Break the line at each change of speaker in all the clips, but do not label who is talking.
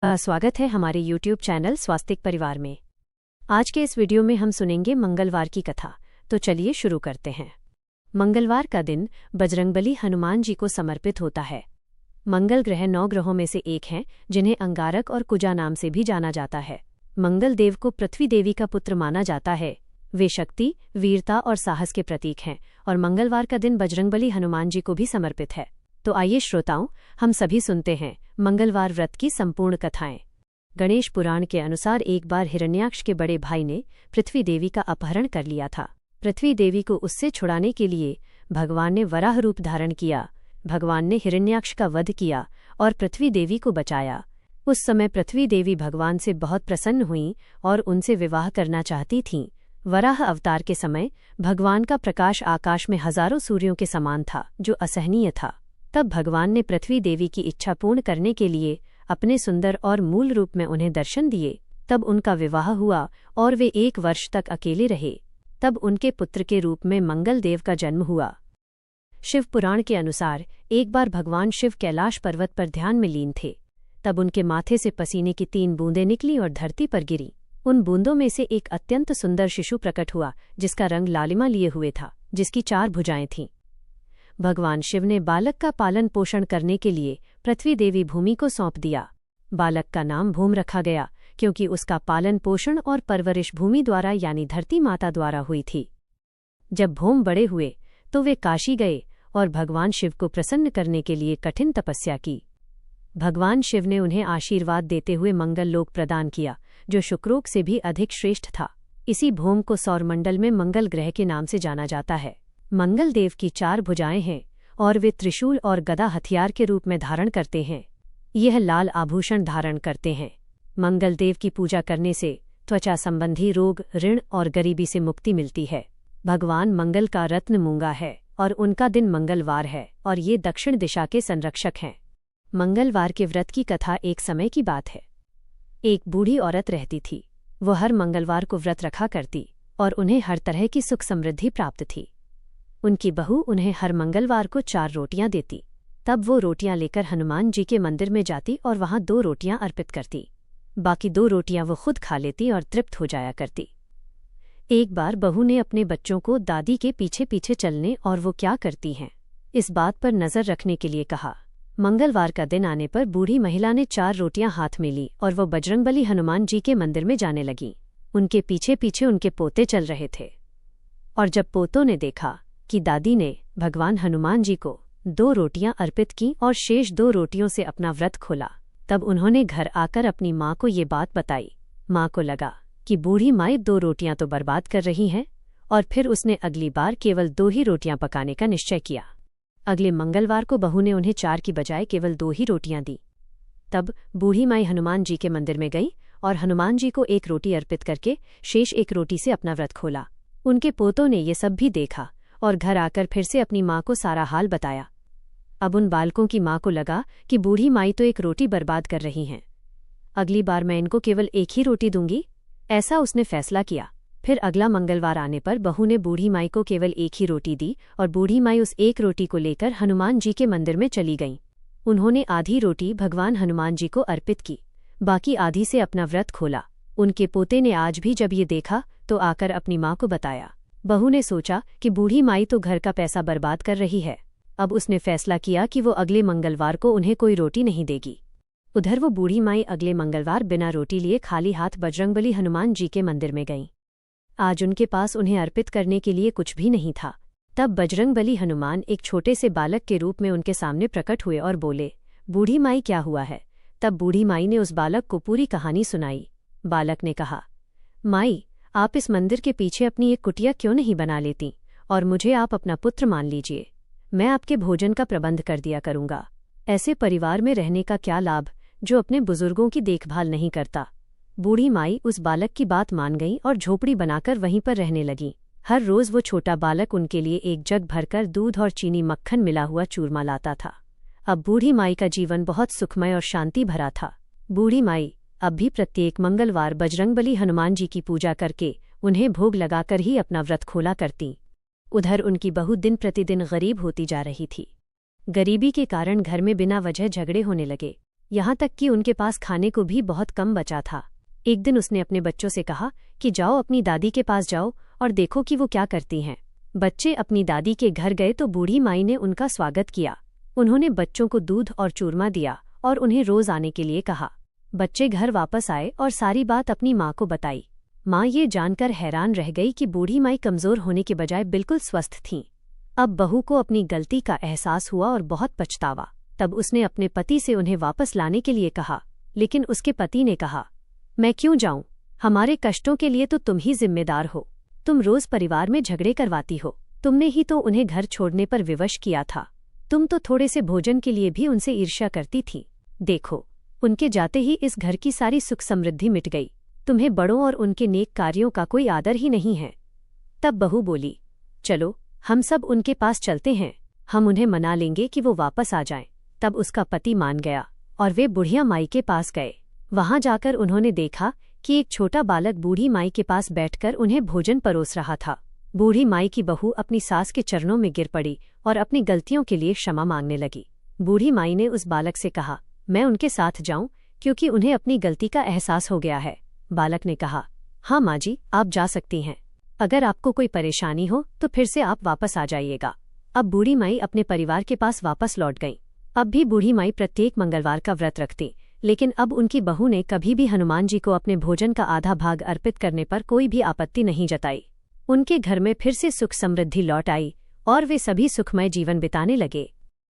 स्वागत है हमारे YouTube चैनल स्वास्तिक परिवार में। आज के इस वीडियो में हम सुनेंगे मंगलवार की कथा। तो चलिए शुरू करते हैं। मंगलवार का दिन बजरंगबली हनुमान जी को समर्पित होता है। मंगल ग्रह 9 ग्रहों में से एक हैं, जिन्हें अंगारक और कुजा नाम से भी जाना जाता है। मंगल देव को पृथ्वी देवी का पुत्र माना जाता है। वे शक्ति, वीरता और साहस के प्रतीक हैं और मंगलवार का दिन बजरंगबली हनुमान जी को भी समर्पित है। तो आइए श्रोताओं, हम सभी सुनते हैं मंगलवार व्रत की संपूर्ण कथाएं। गणेश पुराण के अनुसार एक बार हिरण्याक्ष के बड़े भाई ने पृथ्वी देवी का अपहरण कर लिया था। पृथ्वी देवी को उससे छुड़ाने के लिए भगवान ने वराह रूप धारण किया। भगवान ने हिरण्याक्ष का वध किया और पृथ्वी देवी को बचाया। उस समय पृथ्वी देवी भगवान से बहुत प्रसन्न हुईं और उनसे विवाह करना चाहती थीं। वराह अवतार के समय भगवान का प्रकाश आकाश में हजारों सूर्यों के समान था, जो असहनीय था। तब भगवान ने पृथ्वी देवी की इच्छा पूर्ण करने के लिए अपने सुंदर और मूल रूप में उन्हें दर्शन दिए। तब उनका विवाह हुआ और वे 1 वर्ष तक अकेले रहे। तब उनके पुत्र के रूप में मंगल देव का जन्म हुआ। शिव पुराण के अनुसार एक बार भगवान शिव कैलाश पर्वत पर ध्यान में लीन थे। तब उनके माथे से पसीने की 3 बूंदें निकली और धरती पर गिरी। उन बूंदों में से एक अत्यंत सुंदर शिशु प्रकट हुआ, जिसका रंग लालिमा लिए हुए था, जिसकी 4 भुजाएं थीं। भगवान शिव ने बालक का पालन पोषण करने के लिए पृथ्वी देवी भूमि को सौंप दिया। बालक का नाम भूम रखा गया, क्योंकि उसका पालन पोषण और परवरिश भूमि द्वारा यानी धरती माता द्वारा हुई थी। जब भूम बड़े हुए तो वे काशी गए और भगवान शिव को प्रसन्न करने के लिए कठिन तपस्या की। भगवान शिव ने उन्हें आशीर्वाद देते हुए मंगल लोक प्रदान किया, जो शुक्रोक से भी अधिक श्रेष्ठ था। इसी भूम को सौरमंडल में मंगल ग्रह के नाम से जाना जाता है। मंगल देव की 4 भुजाएं हैं और वे त्रिशूल और गदा हथियार के रूप में धारण करते हैं। यह लाल आभूषण धारण करते हैं। मंगल देव की पूजा करने से त्वचा संबंधी रोग, ऋण और गरीबी से मुक्ति मिलती है। भगवान मंगल का रत्न मूंगा है और उनका दिन मंगलवार है और ये दक्षिण दिशा के संरक्षक हैं। मंगलवार के व्रत की कथा एक समय की बात है। एक बूढ़ी औरत रहती थी। वो हर मंगलवार को व्रत रखा करती और उन्हें हर तरह की सुख समृद्धि प्राप्त थी। उनकी बहू उन्हें हर मंगलवार को 4 रोटियां देती। तब वो रोटियां लेकर हनुमान जी के मंदिर में जाती और वहां 2 रोटियां अर्पित करती। बाकी 2 रोटियां वो खुद खा लेती और तृप्त हो जाया करती। एक बार बहू ने अपने बच्चों को दादी के पीछे पीछे चलने और वो क्या करती हैं, इस बात पर नजर रखने के लिए कहा। मंगलवार का दिन आने पर बूढ़ी महिला ने 4 रोटियां हाथ में ली और वो बजरंगबली हनुमान जी के मंदिर में जाने लगी। उनके पीछे पीछे उनके पोते चल रहे थे और जब पोतों ने देखा कि दादी ने भगवान हनुमान जी को 2 रोटियां अर्पित की और शेष 2 रोटियों से अपना व्रत खोला, तब उन्होंने घर आकर अपनी माँ को ये बात बताई। माँ को लगा कि बूढ़ी माई 2 रोटियां तो बर्बाद कर रही हैं, और फिर उसने अगली बार केवल 2 ही रोटियां पकाने का निश्चय किया। अगले मंगलवार को बहू ने उन्हें 4 की बजाय केवल 2 ही रोटियां दी। तब बूढ़ी माई हनुमान जी के मंदिर में गई और हनुमान जी को 1 रोटी अर्पित करके शेष 1 रोटी से अपना व्रत खोला। उनके पोतों ने ये सब भी देखा और घर आकर फिर से अपनी माँ को सारा हाल बताया। अब उन बालकों की माँ को लगा कि बूढ़ी माई तो 1 रोटी बर्बाद कर रही हैं। अगली बार मैं इनको केवल 1 ही रोटी दूंगी, ऐसा उसने फैसला किया। फिर अगला मंगलवार आने पर बहू ने बूढ़ी माई को केवल 1 ही रोटी दी और बूढ़ी माई उस 1 रोटी को लेकर हनुमान जी के मंदिर में चली गईं। उन्होंने आधी रोटी भगवान हनुमान जी को अर्पित की, बाकी आधी से अपना व्रत खोला। उनके पोते ने आज भी जब ये देखा तो आकर अपनी माँ को बताया। बहू ने सोचा कि बूढ़ी माई तो घर का पैसा बर्बाद कर रही है। अब उसने फैसला किया कि वो अगले मंगलवार को उन्हें कोई रोटी नहीं देगी। उधर वो बूढ़ी माई अगले मंगलवार बिना रोटी लिए खाली हाथ बजरंगबली हनुमान जी के मंदिर में गईं। आज उनके पास उन्हें अर्पित करने के लिए कुछ भी नहीं था। तब बजरंगबली हनुमान एक छोटे से बालक के रूप में उनके सामने प्रकट हुए और बोले, बूढ़ी माई क्या हुआ है? तब बूढ़ी माई ने उस बालक को पूरी कहानी सुनाई। बालक ने कहा, माई, आप इस मंदिर के पीछे अपनी एक कुटिया क्यों नहीं बना लेती और मुझे आप अपना पुत्र मान लीजिए। मैं आपके भोजन का प्रबंध कर दिया करूंगा। ऐसे परिवार में रहने का क्या लाभ जो अपने बुजुर्गों की देखभाल नहीं करता। बूढ़ी माई उस बालक की बात मान गई और झोपड़ी बनाकर वहीं पर रहने लगी। हर रोज वो छोटा बालक उनके लिए एक जग भरकर दूध और चीनी मक्खन मिला हुआ चूरमा लाता था। अब बूढ़ी माई का जीवन बहुत सुखमय और शांति भरा था। बूढ़ी माई अब भी प्रत्येक मंगलवार बजरंगबली हनुमान जी की पूजा करके उन्हें भोग लगाकर ही अपना व्रत खोला करती। उधर उनकी बहू दिन प्रतिदिन गरीब होती जा रही थी। गरीबी के कारण घर में बिना वजह झगड़े होने लगे। यहाँ तक कि उनके पास खाने को भी बहुत कम बचा था। एक दिन उसने अपने बच्चों से कहा कि जाओ अपनी दादी के पास जाओ और देखो कि वो क्या करती हैं। बच्चे अपनी दादी के घर गए तो बूढ़ी माई ने उनका स्वागत किया। उन्होंने बच्चों को दूध और चूरमा दिया और उन्हें रोज आने के लिए कहा। बच्चे घर वापस आए और सारी बात अपनी माँ को बताई। माँ ये जानकर हैरान रह गई कि बूढ़ी माई कमजोर होने के बजाय बिल्कुल स्वस्थ थीं। अब बहू को अपनी गलती का एहसास हुआ और बहुत पछतावा। तब उसने अपने पति से उन्हें वापस लाने के लिए कहा, लेकिन उसके पति ने कहा, मैं क्यों जाऊं? हमारे कष्टों के लिए तो तुम ही जिम्मेदार हो। तुम रोज परिवार में झगड़े करवाती हो। तुमने ही तो उन्हें घर छोड़ने पर विवश किया था। तुम तो थोड़े से भोजन के लिए भी उनसे ईर्ष्या करती थी। देखो, उनके जाते ही इस घर की सारी सुख समृद्धि मिट गई। तुम्हें बड़ों और उनके नेक कार्यों का कोई आदर ही नहीं है। तब बहू बोली, चलो हम सब उनके पास चलते हैं। हम उन्हें मना लेंगे कि वो वापस आ जाएं। तब उसका पति मान गया और वे बुढ़िया माई के पास गए। वहां जाकर उन्होंने देखा कि एक छोटा बालक बूढ़ी माई के पास बैठकर उन्हें भोजन परोस रहा था। बूढ़ी माई की बहू अपनी सास के चरणों में गिर पड़ी और अपनी गलतियों के लिए क्षमा मांगने लगी। बूढ़ी माई ने उस बालक से कहा, मैं उनके साथ जाऊं क्योंकि उन्हें अपनी गलती का एहसास हो गया है। बालक ने कहा, हाँ माँ जी, आप जा सकती हैं। अगर आपको कोई परेशानी हो तो फिर से आप वापस आ जाइएगा। अब बूढ़ी माई अपने परिवार के पास वापस लौट गई। अब भी बूढ़ी माई प्रत्येक मंगलवार का व्रत रखती, लेकिन अब उनकी बहू ने कभी भी हनुमान जी को अपने भोजन का आधा भाग अर्पित करने पर कोई भी आपत्ति नहीं जताई। उनके घर में फिर से सुख समृद्धि लौट आई और वे सभी सुखमय जीवन बिताने लगे।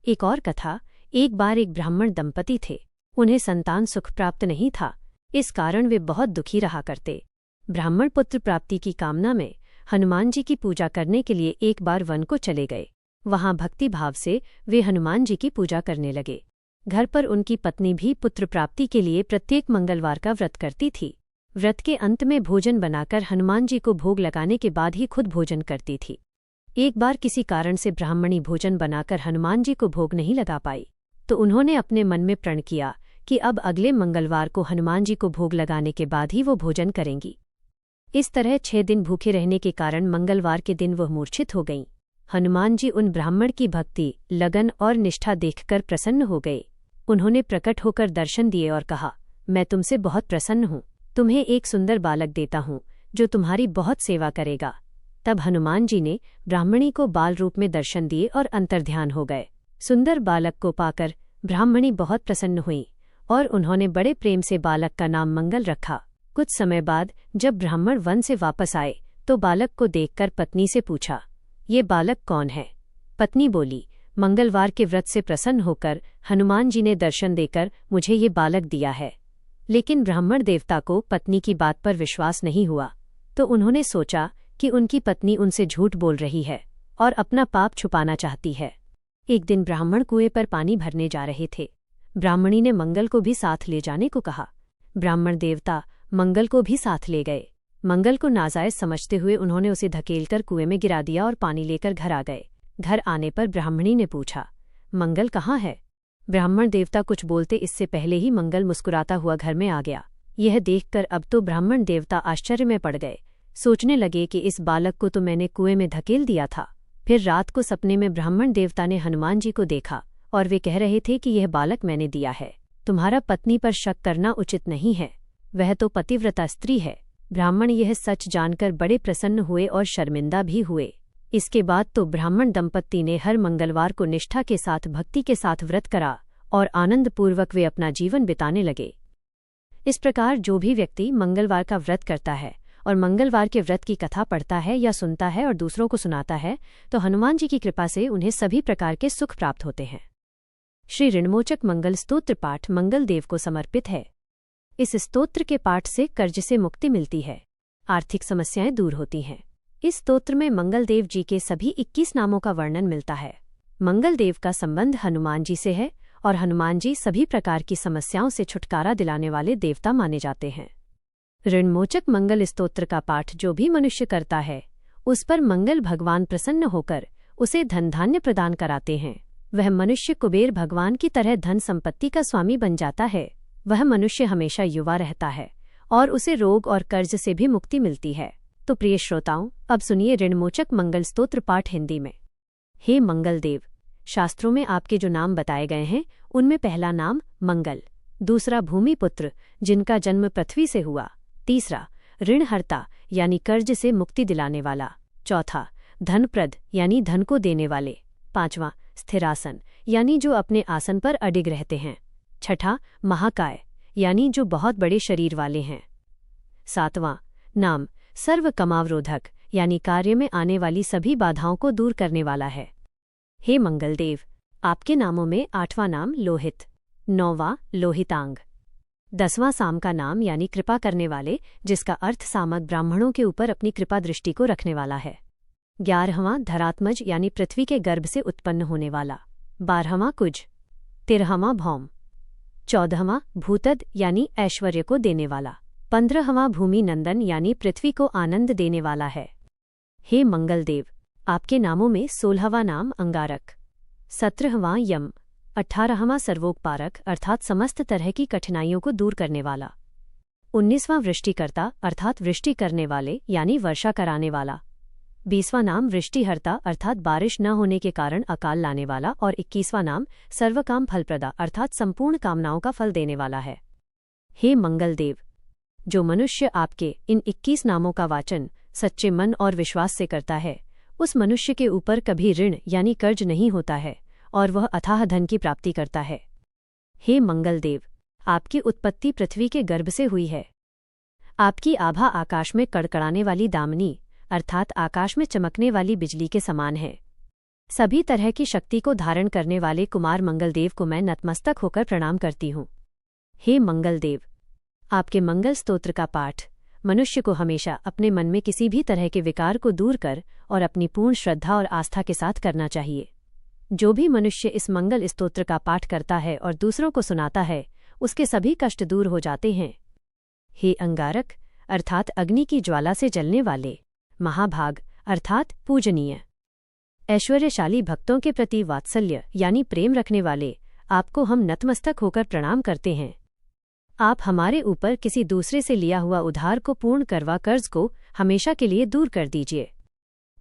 एक और कथा। एक बार एक ब्राह्मण दंपति थे। उन्हें संतान सुख प्राप्त नहीं था। इस कारण वे बहुत दुखी रहा करते। ब्राह्मण पुत्र प्राप्ति की कामना में हनुमान जी की पूजा करने के लिए एक बार वन को चले गए। वहां भक्ति भाव से वे हनुमान जी की पूजा करने लगे। घर पर उनकी पत्नी भी पुत्र प्राप्ति के लिए प्रत्येक मंगलवार का व्रत करती थी। व्रत के अंत में भोजन बनाकर हनुमान जी को भोग लगाने के बाद ही खुद भोजन करती थी। एक बार किसी कारण से ब्राह्मणी भोजन बनाकर हनुमान जी को भोग नहीं लगा पाई, तो उन्होंने अपने मन में प्रण किया कि अब अगले मंगलवार को हनुमान जी को भोग लगाने के बाद ही वो भोजन करेंगी। इस तरह 6 दिन भूखे रहने के कारण मंगलवार के दिन वह मूर्छित हो गईं। हनुमान जी उन ब्राह्मण की भक्ति, लगन और निष्ठा देखकर प्रसन्न हो गए। उन्होंने प्रकट होकर दर्शन दिए और कहा, मैं तुमसे बहुत प्रसन्न हूँ। तुम्हें एक सुंदर बालक देता हूँ जो तुम्हारी बहुत सेवा करेगा। तब हनुमान जी ने ब्राह्मणी को बाल रूप में दर्शन दिए और अंतर्ध्यान हो गए। सुंदर बालक को पाकर ब्राह्मणी बहुत प्रसन्न हुई और उन्होंने बड़े प्रेम से बालक का नाम मंगल रखा। कुछ समय बाद जब ब्राह्मण वन से वापस आए तो बालक को देखकर पत्नी से पूछा, ये बालक कौन है? पत्नी बोली, मंगलवार के व्रत से प्रसन्न होकर हनुमान जी ने दर्शन देकर मुझे ये बालक दिया है। लेकिन ब्राह्मण देवता को पत्नी की बात पर विश्वास नहीं हुआ, तो उन्होंने सोचा कि उनकी पत्नी उनसे झूठ बोल रही है और अपना पाप छुपाना चाहती है। एक दिन ब्राह्मण कुएं पर पानी भरने जा रहे थे। ब्राह्मणी ने मंगल को भी साथ ले जाने को कहा। ब्राह्मण देवता मंगल को भी साथ ले गए। मंगल को नाजायज समझते हुए उन्होंने उसे धकेलकर कुएं में गिरा दिया और पानी लेकर घर आ गए। घर आने पर ब्राह्मणी ने पूछा, मंगल कहाँ है? ब्राह्मण देवता कुछ बोलते इससे पहले ही मंगल मुस्कुराता हुआ घर में आ गया। यह देखकर अब तो ब्राह्मण देवता आश्चर्य में पड़ गए। सोचने लगे कि इस बालक को तो मैंने कुएं में धकेल दिया था। फिर रात को सपने में ब्राह्मण देवता ने हनुमान जी को देखा और वे कह रहे थे कि यह बालक मैंने दिया है। तुम्हारा पत्नी पर शक करना उचित नहीं है, वह तो पतिव्रता स्त्री है। ब्राह्मण यह सच जानकर बड़े प्रसन्न हुए और शर्मिंदा भी हुए। इसके बाद तो ब्राह्मण दंपत्ति ने हर मंगलवार को निष्ठा के साथ भक्ति के साथ व्रत करा और आनंदपूर्वक वे अपना जीवन बिताने लगे। इस प्रकार जो भी व्यक्ति मंगलवार का व्रत करता है और मंगलवार के व्रत की कथा पढ़ता है या सुनता है और दूसरों को सुनाता है, तो हनुमान जी की कृपा से उन्हें सभी प्रकार के सुख प्राप्त होते हैं। श्री ऋणमोचक मंगल स्तोत्र पाठ मंगल देव को समर्पित है। इस स्तोत्र के पाठ से कर्ज से मुक्ति मिलती है, आर्थिक समस्याएं दूर होती हैं। इस स्तोत्र में मंगल देव जी के सभी 21 नामों का वर्णन मिलता है। मंगल देव का संबंध हनुमान जी से है और हनुमान जी सभी प्रकार की समस्याओं से छुटकारा दिलाने वाले देवता माने जाते हैं। ऋणमोचक मंगल स्तोत्र का पाठ जो भी मनुष्य करता है, उस पर मंगल भगवान प्रसन्न होकर उसे धन धान्य प्रदान कराते हैं। वह मनुष्य कुबेर भगवान की तरह धन संपत्ति का स्वामी बन जाता है। वह मनुष्य हमेशा युवा रहता है और उसे रोग और कर्ज से भी मुक्ति मिलती है। तो प्रिय श्रोताओं, अब सुनिए ऋणमोचक मंगल स्तोत्र पाठ हिंदी में। हे मंगल देव, शास्त्रों में आपके जो नाम बताए गए हैं उनमें पहला नाम मंगल दूसरा भूमिपुत्र, जिनका जन्म पृथ्वी से हुआ। तीसरा ऋणहर्ता, यानी कर्ज से मुक्ति दिलाने वाला। चौथा धनप्रद, यानी धन को देने वाले। पांचवां स्थिरासन, यानी जो अपने आसन पर अडिग रहते हैं। छठा महाकाय, यानी जो बहुत बड़े शरीर वाले हैं। सातवां नाम सर्व कमावरोधक, यानी कार्य में आने वाली सभी बाधाओं को दूर करने वाला है। हे मंगलदेव, आपके नामों में 8वां नाम लोहित, 9वां लोहितांग, 10वां साम का नाम यानी कृपा करने वाले, जिसका अर्थ सामक ब्राह्मणों के ऊपर अपनी कृपा दृष्टि को रखने वाला है। 11वां धरात्मज, यानी पृथ्वी के गर्भ से उत्पन्न होने वाला। 12वां कुज, 13वां भौम, 14वां भूतद, यानी ऐश्वर्य को देने वाला। 15वां भूमि नंदन, यानी पृथ्वी को आनंद देने वाला है। हे मंगलदेव, आपके नामों में 16वां नाम अंगारक, 17वां यम, 18वां सर्वोपकारक अर्थात समस्त तरह की कठिनाइयों को दूर करने वाला। 19वां वृष्टिकर्ता अर्थात वृष्टि करने वाले, यानी वर्षा कराने वाला। 20वां नाम वृष्टिहर्ता अर्थात बारिश न होने के कारण अकाल लाने वाला। और 21वां नाम सर्वकाम फलप्रदा अर्थात संपूर्ण कामनाओं का फल देने वाला है। हे मंगलदेव, जो मनुष्य आपके इन 21 नामों का वाचन सच्चे मन और विश्वास से करता है, उस मनुष्य के ऊपर कभी ऋण यानी कर्ज नहीं होता है और वह अथाह धन की प्राप्ति करता है। हे मंगलदेव, आपकी उत्पत्ति पृथ्वी के गर्भ से हुई है। आपकी आभा आकाश में कड़कड़ाने वाली दामनी अर्थात आकाश में चमकने वाली बिजली के समान है। सभी तरह की शक्ति को धारण करने वाले कुमार मंगलदेव को मैं नतमस्तक होकर प्रणाम करती हूँ। हे मंगलदेव, आपके मंगल स्तोत्र का पाठ मनुष्य को हमेशा अपने मन में किसी भी तरह के विकार को दूर कर और अपनी पूर्ण श्रद्धा और आस्था के साथ करना चाहिए। जो भी मनुष्य इस मंगल स्तोत्र का पाठ करता है और दूसरों को सुनाता है, उसके सभी कष्ट दूर हो जाते हैं। हे अंगारक अर्थात अग्नि की ज्वाला से जलने वाले, महाभाग अर्थात पूजनीय, ऐश्वर्यशाली भक्तों के प्रति वात्सल्य यानी प्रेम रखने वाले, आपको हम नतमस्तक होकर प्रणाम करते हैं। आप हमारे ऊपर किसी दूसरे से लिया हुआ उधार को पूर्ण करवा कर्ज को हमेशा के लिए दूर कर दीजिए।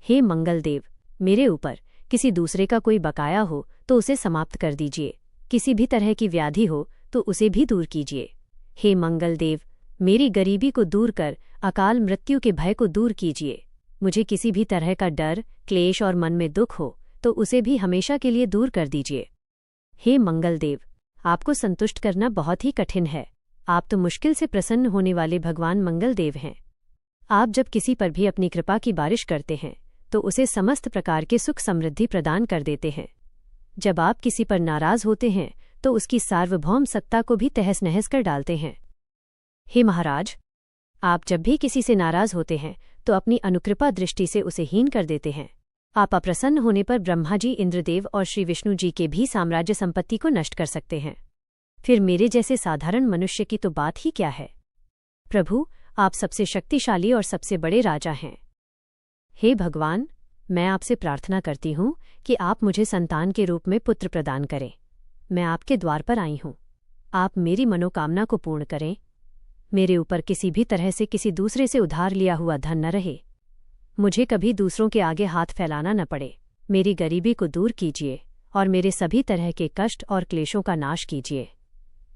हे मंगलदेव, मेरे ऊपर किसी दूसरे का कोई बकाया हो तो उसे समाप्त कर दीजिए। किसी भी तरह की व्याधि हो तो उसे भी दूर कीजिए। हे मंगलदेव, मेरी गरीबी को दूर कर अकाल मृत्यु के भय को दूर कीजिए। मुझे किसी भी तरह का डर, क्लेश और मन में दुख हो तो उसे भी हमेशा के लिए दूर कर दीजिए। हे मंगलदेव, आपको संतुष्ट करना बहुत ही कठिन है। आप तो मुश्किल से प्रसन्न होने वाले भगवान मंगलदेव हैं। आप जब किसी पर भी अपनी कृपा की बारिश करते हैं तो उसे समस्त प्रकार के सुख समृद्धि प्रदान कर देते हैं। जब आप किसी पर नाराज होते हैं तो उसकी सार्वभौम सत्ता को भी तहस नहस कर डालते हैं। हे महाराज, आप जब भी किसी से नाराज होते हैं तो अपनी अनुकृपा दृष्टि से उसे हीन कर देते हैं। आप अप्रसन्न होने पर ब्रह्मा जी, इंद्रदेव और श्री विष्णु जी के भी साम्राज्य संपत्ति को नष्ट कर सकते हैं। फिर मेरे जैसे साधारण मनुष्य की तो बात ही क्या है। प्रभु, आप सबसे शक्तिशाली और सबसे बड़े राजा हैं। हे भगवान, मैं आपसे प्रार्थना करती हूँ कि आप मुझे संतान के रूप में पुत्र प्रदान करें। मैं आपके द्वार पर आई हूँ। आप मेरी मनोकामना को पूर्ण करें। मेरे ऊपर किसी भी तरह से किसी दूसरे से उधार लिया हुआ धन न रहे। मुझे कभी दूसरों के आगे हाथ फैलाना न पड़े। मेरी गरीबी को दूर कीजिए और मेरे सभी तरह के कष्ट और क्लेशों का नाश कीजिए।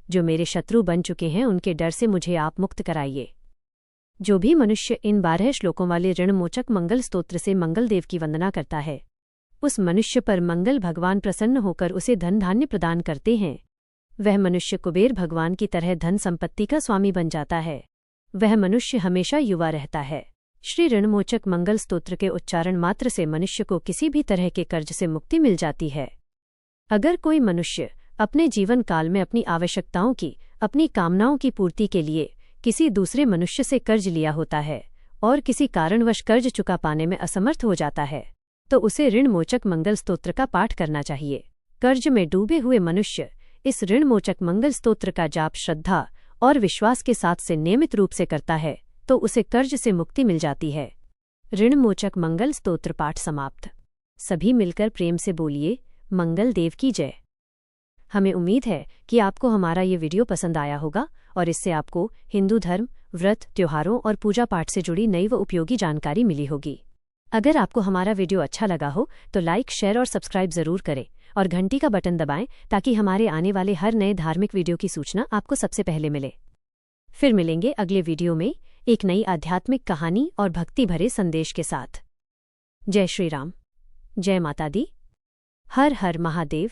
जो मेरे शत्रु बन चुके हैं उनके डर से मुझे आप मुक्त कराइए। जो भी मनुष्य इन 12 श्लोकों वाले ऋणमोचक मंगल स्तोत्र से मंगलदेव की वंदना करता है, उस मनुष्य पर मंगल भगवान प्रसन्न होकर उसे धन धान्य प्रदान करते हैं। वह मनुष्य कुबेर भगवान की तरह धन संपत्ति का स्वामी बन जाता है। वह मनुष्य हमेशा युवा रहता है। श्री ऋणमोचक मंगल स्तोत्र के उच्चारण मात्र से मनुष्य को किसी भी तरह के कर्ज से मुक्ति मिल जाती है। अगर कोई मनुष्य अपने जीवन काल में अपनी आवश्यकताओं की, अपनी कामनाओं की पूर्ति के लिए किसी दूसरे मनुष्य से कर्ज लिया होता है और किसी कारणवश कर्ज चुका पाने में असमर्थ हो जाता है, तो उसे ऋणमोचक मंगल स्तोत्र का पाठ करना चाहिए। कर्ज में डूबे हुए मनुष्य इस ऋणमोचक मंगल स्तोत्र का जाप श्रद्धा और विश्वास के साथ से नियमित रूप से करता है तो उसे कर्ज से मुक्ति मिल जाती है। ऋणमोचक मंगल स्तोत्र पाठ समाप्त। सभी मिलकर प्रेम से बोलिए, मंगल देव की जय। हमें उम्मीद है कि आपको हमारा ये वीडियो पसंद आया होगा और इससे आपको हिंदू धर्म, व्रत, त्योहारों और पूजा पाठ से जुड़ी नई व उपयोगी जानकारी मिली होगी। अगर आपको हमारा वीडियो अच्छा लगा हो तो लाइक, शेयर और सब्सक्राइब जरूर करें और घंटी का बटन दबाएं ताकि हमारे आने वाले हर नए धार्मिक वीडियो की सूचना आपको सबसे पहले मिले। फिर मिलेंगे अगले वीडियो में एक नई आध्यात्मिक कहानी और भक्ति भरे संदेश के साथ। जय श्री राम, जय माता दी, हर हर महादेव।